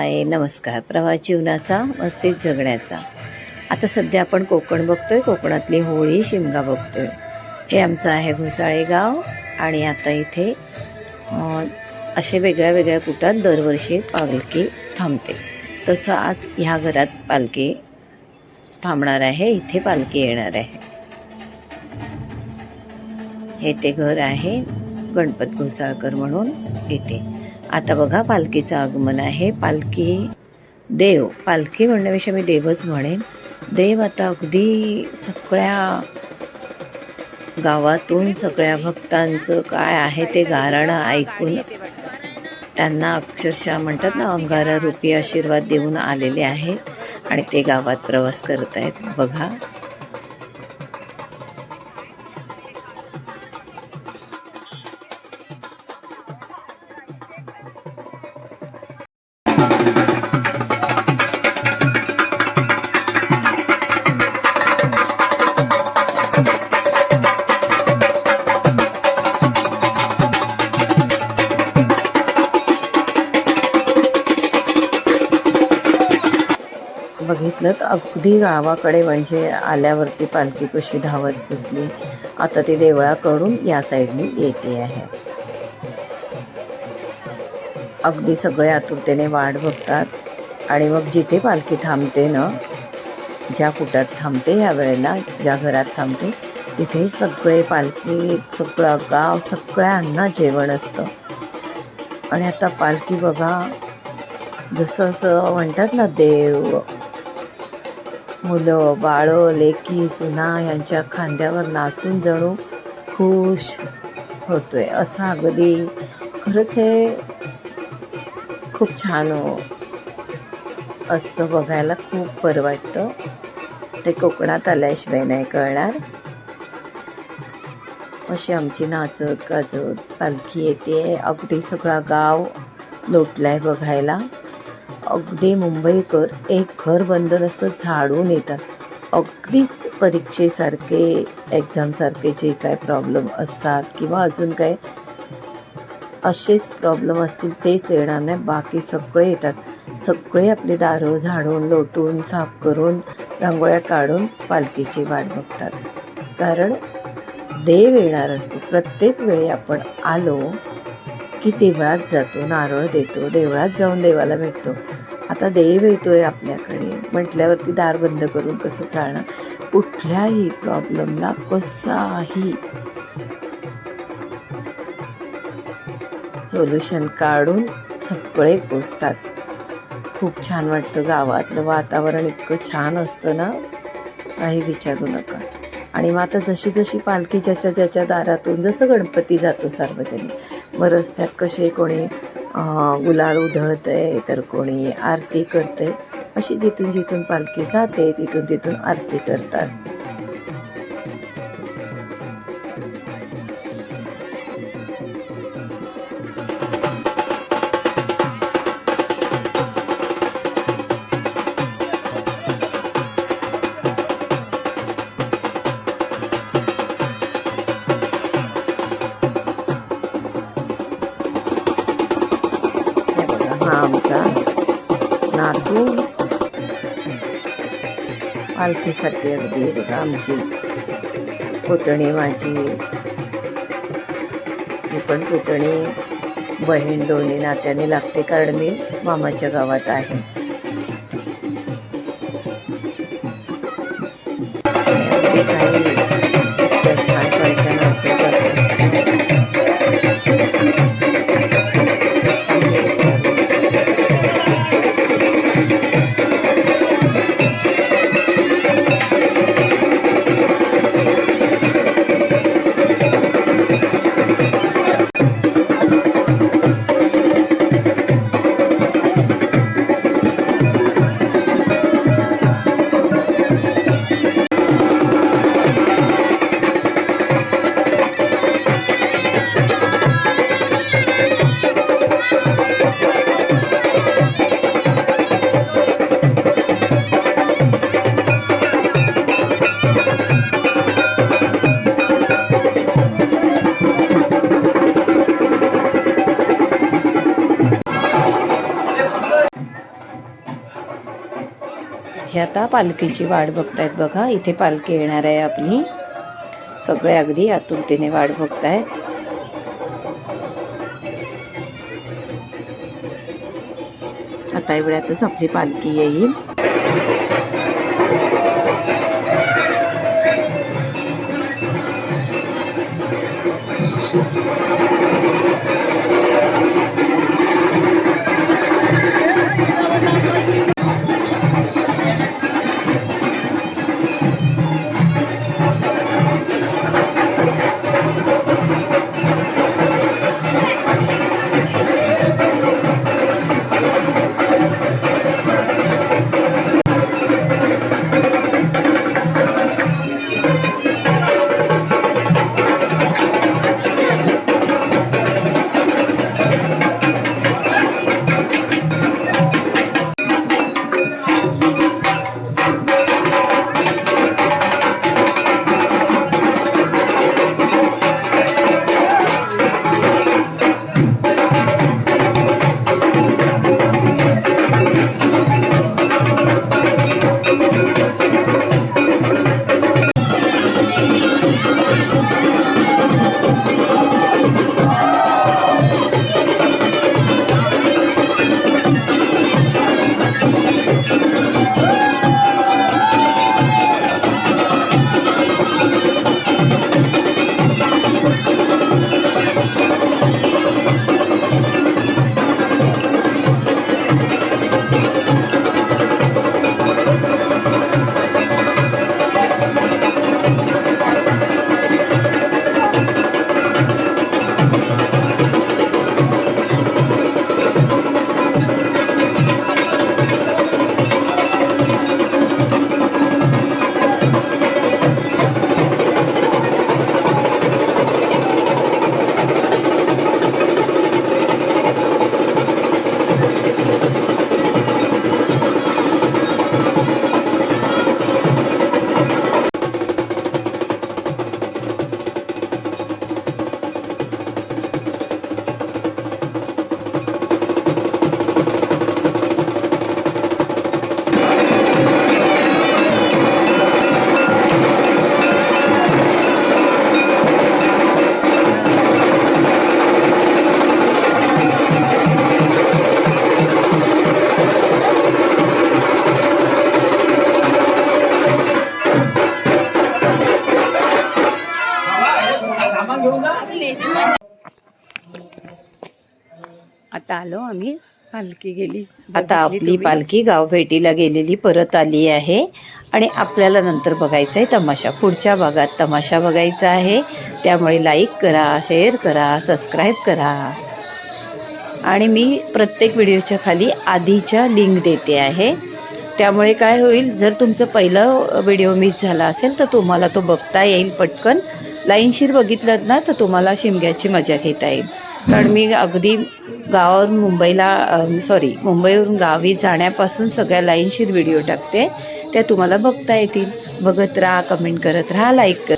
हाय नमस्कार. प्रवास जीवनाचा मस्तीत जगण्याचा. आता सध्या आपण कोकण बघतोय, कोकणातली होळी शिमगा बघतोय. हे आमचं आहे घोसाळे गाव आणि आता इथे असे वेगळ्या वेगळ्या कुटात दरवर्षी पालखी थांबते. तसं आज ह्या घरात पालखी थांबणार आहे, इथे पालखी येणार आहे. हे ते घर आहे गणपत घोसाळकर म्हणून इथे. आता बघा पालखीचं आगमन आहे. पालखी म्हणण्यापेक्षा मी देवच म्हणेन. देव आता अगदी सगळ्या गावातून सगळ्या भक्तांचं काय आहे ते गाराणं ऐकून त्यांना अक्षरशः म्हणतात ना, अंगारारूपी आशीर्वाद देऊन आलेले आहेत आणि ते गावात प्रवास करत आहेत. बघा बघितलं तर अगदी गावाकडे म्हणजे आल्यावरती पालखी कशी धावत सुटली. आता ती देवळाकडून या साईडनी येते आहे. अगदी सगळे आतुरतेने वाट बघतात आणि मग जिथे पालखी थांबते ना, ज्या कुटात थांबते ह्या वेळेला, ज्या घरात थांबते तिथे सगळे पालखी, सगळं गाव, सगळ्यांना जेवण असतं. आणि आता पालखी बघा, जसं असं म्हणतात ना, देव, मुलं, बाळं, लेकी, सुना यांच्या खांद्यावर नाचून जणू खुश होतोय असं अगदी. खरंच हे खूप छान असतं, बघायला खूप बरं वाटतं. ते कोकणात आल्याशिवाय नाही कळणार. अशी आमची नाचत गाजत पालखी येते. अगदी सगळा गाव लोटलाय बघायला. अगदी मुंबईकर एक घर बंद असतं झाडून येतात. अगदीच परीक्षेसारखे, एक्झामसारखे जे काय प्रॉब्लेम असतात किंवा अजून काय असेच प्रॉब्लेम असतील तेच येणार नाही, बाकी सगळे येतात. सगळे आपली दारं झाडून, लोटून, साफ करून, रांगोळ्या काढून पालखीची वाट बघतात. कारण देव येणार असतो. प्रत्येक वेळी आपण आलो की देवळात जातो, नारळ देतो, देवळात जाऊन देवाला भेटतो. आता देव येतोय आपल्याकडे म्हटल्यावरती दार बंद करून कसं चालणार? कुठल्याही प्रॉब्लेमला कसाही सोल्युशन काढून सगळे पोचतात. खूप छान वाटतं. गावातलं वातावरण इतकं छान असतं ना, काही विचारू नका. आणि मग आता जशी जशी पालखी ज्याच्या दारातून, जसं गणपती जातो सार्वजनिक, मग रस्त्यात कसे कोणी गुलाल उधळतंय तर कोणी आरती करते. अशी जिथून जिथून पालखी जाते तिथून तिथून आरती करतात. हा आमचा नातू पालखीसाठी अगदी. बघा आमची पुतणी, माझी ही पण पुतणी, बहीण, दोन्ही नात्याने लागते, कारण मी मामाच्या गावात आहे. काही इतक्या छान पालख्या नाचत इथे आता पालखीची वाट बघतायत बघा. इथे पालखी येणार आहे आपली. सगळे अगदी आतुरतेने वाट बघतायत. आता एवढ्यातच आपली पालखी येईल. आता आलो आम्ही. पालखी गेली. आता आपली पालखी गावभेटीला गेलेली परत आली आहे. आणि आपल्याला नंतर बघायचा आहे तमाशा. पुढच्या भागात तमाशा बघायचा आहे. त्यामुळे लाईक करा, शेअर करा, सबस्क्राईब करा. आणि मी प्रत्येक व्हिडिओच्या खाली आधीच्या लिंक देते आहे. त्यामुळे काय होईल, जर तुमचं पहिलं व्हिडिओ मिस झाला असेल तर तुम्हाला तो बघता येईल पटकन. लाईनशीर बघितलं ना तर तुम्हाला शिमग्याची मजा घेता येईल. कारण मी अगदी गावावरून मुंबईवरून गावी जाण्यापासून सगळ्या लाईनशीर व्हिडिओ टाकते. त्या तुम्हाला बघता येतील. बघत राहा, कमेंट करत राहा, लाईक कर.